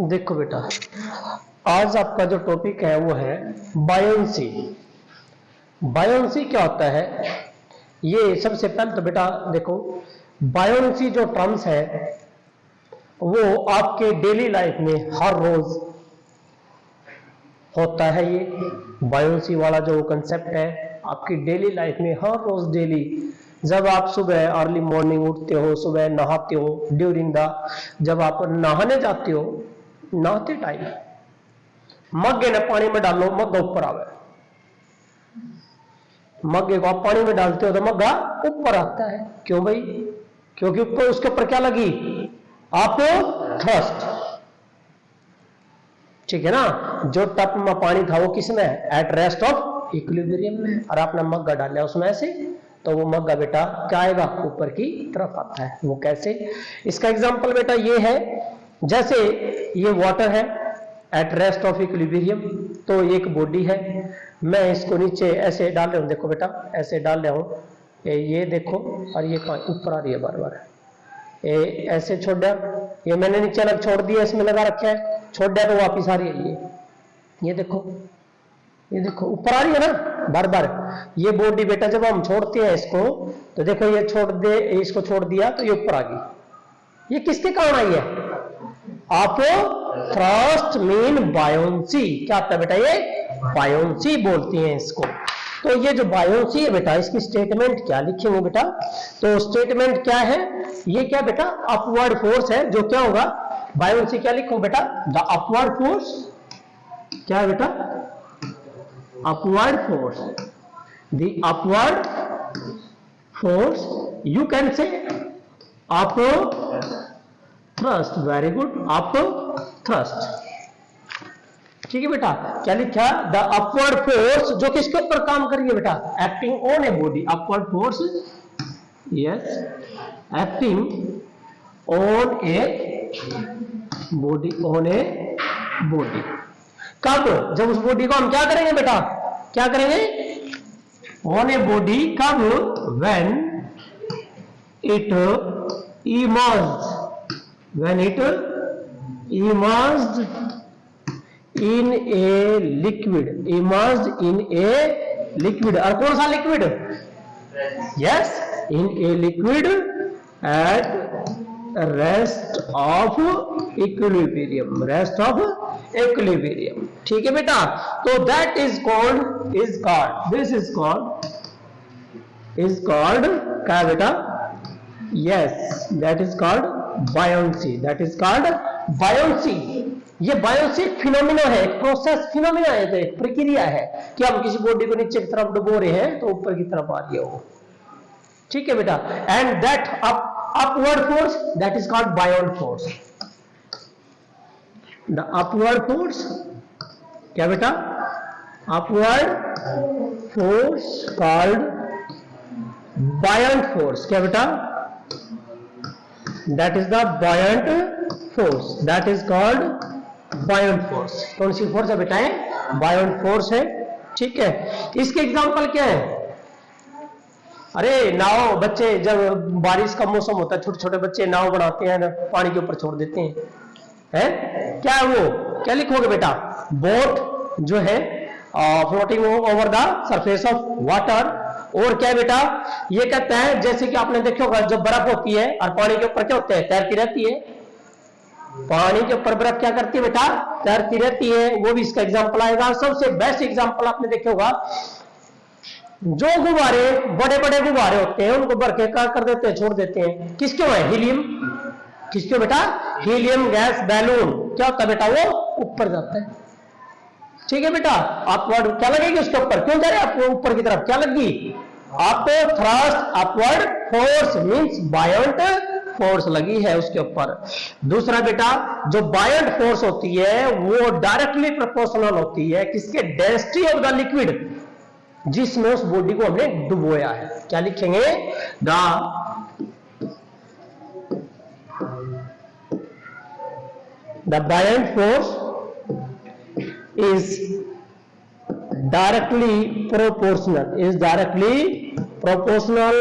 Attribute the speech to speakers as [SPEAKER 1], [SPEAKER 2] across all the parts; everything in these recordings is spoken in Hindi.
[SPEAKER 1] देखो बेटा, आज आपका जो टॉपिक है वो है बायोन्सी। बायोन्सी क्या होता है? ये सबसे पहले तो बेटा देखो, बायोन्सी जो टर्म्स है वो आपके डेली लाइफ में हर रोज होता है। ये बायोन्सी वाला जो कंसेप्ट है आपकी डेली लाइफ में हर रोज डेली, जब आप सुबह अर्ली मॉर्निंग उठते हो, सुबह नहाते हो, ड्यूरिंग द, जब आप नहाने जाते हो, नहाते टाइम मग्गे ने पानी में डालो, मग्गा ऊपर आवे। मग्गे को आप पानी में डालते हो तो मग्गा ऊपर आता है। क्यों भाई? क्योंकि ऊपर उसके ऊपर क्या लगी? आपको थ्रस्ट। ठीक है ना? जो टप में पानी था वो किसमें? एट रेस्ट ऑफ इक्विलिब्रियम में। और आपने मग्गा डाला उसमें से, तो वो मग्गा बेटा क्या आएगा? ऊपर की तरफ आता है। वो कैसे? इसका एग्जांपल बेटा ये है, जैसे ये वाटर है एट रेस्ट ऑफ इक्विलिब्रियम, तो एक बॉडी है, मैं इसको नीचे ऐसे डाल रहा हूं, देखो बेटा ऐसे डाल रहा हूं, ये देखो, और ये ऊपर आ रही है बार बार, ऐसे छोड़ दिया, ये मैंने नीचे अलग छोड़ दिया, इसमें लगा रखा है, छोड़ दिया तो वापिस आ रही है। ये देखो, ये देखो ऊपर आ रही है ना बार बार। ये बॉडी बेटा जब हम छोड़ते हैं इसको, तो देखो ये छोड़ दे, इसको छोड़ दिया तो ये ऊपर आ गई। ये किसके कारण आई है? आपको थ्रस्ट मीन बायोन्सी। क्या आता है बेटा? ये बायोन्सी बोलते हैं इसको। तो ये जो बायोन्सी है बेटा, इसकी स्टेटमेंट क्या लिखेंगे बेटा? तो स्टेटमेंट क्या है? ये क्या बेटा? अपवर्ड फोर्स है। जो क्या होगा? बायोन्सी क्या लिखो बेटा? The upward force. क्या है बेटा? Upward force. The upward force, you can say up thrust. Very good, up thrust. ठीक है बेटा? क्या लिखा? द अपवर्ड फोर्स, जो किसके ऊपर काम करेंगे बेटा? Acting on a body. Upward force, yes, acting on a body, on a body. कब? जब उस बॉडी को हम क्या करेंगे बेटा? क्या करेंगे? On a body. कब? When it emerge, when it emerged in a liquid, emerged in a liquid। और कौन सा liquid? yes, in a liquid at rest of equilibrium, rest of equilibrium। ठीक है बेटा? तो that is called, this is called क्या बेटा? yes, that is called buoyancy. That is called buoyancy. ये बायोन्सी फिनोमिना है, एक प्रोसेस फिनोमिना है, तो एक प्रक्रिया है कि हम किसी बॉडी को नीचे की तरफ डुबो रहे हैं तो ऊपर की तरफ आ रही है वो। ठीक है बेटा? And that upward force, that is called buoyant force. The upward force क्या बेटा? Upward force called buoyant force. क्या बेटा? that is the buoyant force, that is called buoyant force। कौन सी फोर्स है बेटा? buoyant force है। ठीक है? इसके एग्जांपल क्या है? अरे नाव, बच्चे जब बारिश का मौसम होता है, छोटे छोटे बच्चे नाव बनाते हैं, पानी के ऊपर छोड़ देते हैं, हैं? क्या है वो? क्या लिखोगे बेटा? बोट जो है floating over the surface of water. और क्या बेटा? ये कहता है, जैसे कि आपने देखा होगा, जब बर्फ होती है और पानी के ऊपर क्या होता है? तैरती रहती है। पानी के ऊपर बर्फ क्या करती है बेटा? तैरती रहती है। वो भी इसका एग्जांपल आएगा। सबसे बेस्ट एग्जांपल आपने देखा होगा, जो गुब्बारे, बड़े बड़े गुब्बारे होते हैं, उनको भर के क्या कर देते हैं? छोड़ देते हैं। किसके है? हीलियम। किसके बेटा? Helium gas balloon. क्या होता है बेटा? वो ऊपर जाता है। ठीक है बेटा? अपवर्ड क्या लगेगी उसके ऊपर? क्यों जा रहे हैं आपको ऊपर की तरफ? क्या लगी? आपको thrust upward force means बायोंट force लगी है उसके ऊपर। दूसरा बेटा, जो बायोंट फोर्स होती है वो डायरेक्टली प्रोपोर्शनल होती है किसके? डेंसिटी ऑफ द लिक्विड, जिसमें उस बॉडी को हमने डुबोया है। क्या लिखेंगे? The बायोंट force is directly proportional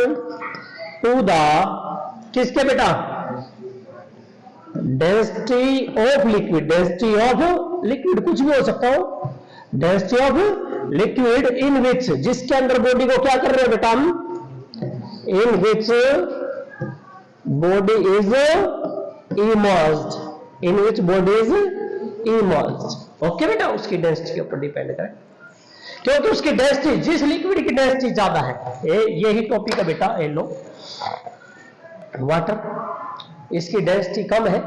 [SPEAKER 1] to the किसके बेटा डेंसिटी ऑफ लिक्विड कुछ भी हो सकता हो, डेंसिटी ऑफ लिक्विड इन विच जिसके अंदर बॉडी को क्या कर रहे हैं बेटा हम, in which body is emerged, okay बेटा, उसकी डेंसिटी के ऊपर डिपेंड करें, क्योंकि उसकी डेंसिटी जिस लिक्विड की डेंसिटी ज्यादा है, यही टॉपिक है बेटा, ये लो वाटर, इसकी डेंसिटी कम है,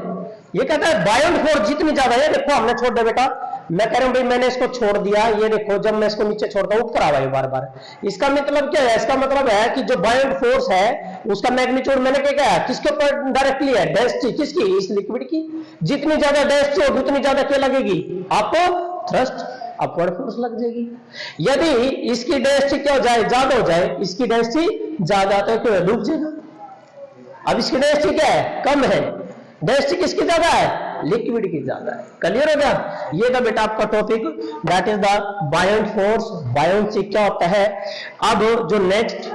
[SPEAKER 1] ये कहता है बायोंड फोर्स जितनी ज्यादा है, देखो हमने छोड़ दिया बेटा, मैं कह रहा हूं भाई मैंने इसको छोड़ दिया, ये देखो जब मैं इसको नीचे छोड़ता हूं ऊपर आ रहा है बार बार, इसका मतलब क्या है, इसका मतलब है कि जो बायोंड फोर्स है उसका मैग्नीट्यूड मैंने क्या कहा, किसके ऊपर डायरेक्टली है, डेंसिटी किसकी, इस लिक्विड की, जितनी ज्यादा डेंसिटी होगी उतनी ज्यादा क्या लगेगी आपको, थ्रस्ट, अपवर्ड फोर्स लग जाएगी। यदि इसकी डेंसिटी क्या हो जाए, ज्यादा हो जाए, इसकी डेंसिटी ज्यादा तो क्यों डूब जाएगा, अब इसकी डेंसिटी क्या है, कम है, डेंसिटी किसकी ज्यादा है, लिक्विड की ज्यादा है, क्लियर हो गया, ये था बेटा आपका topic, that is the buoyant force, buoyant से क्या होता है। अब जो नेक्स्ट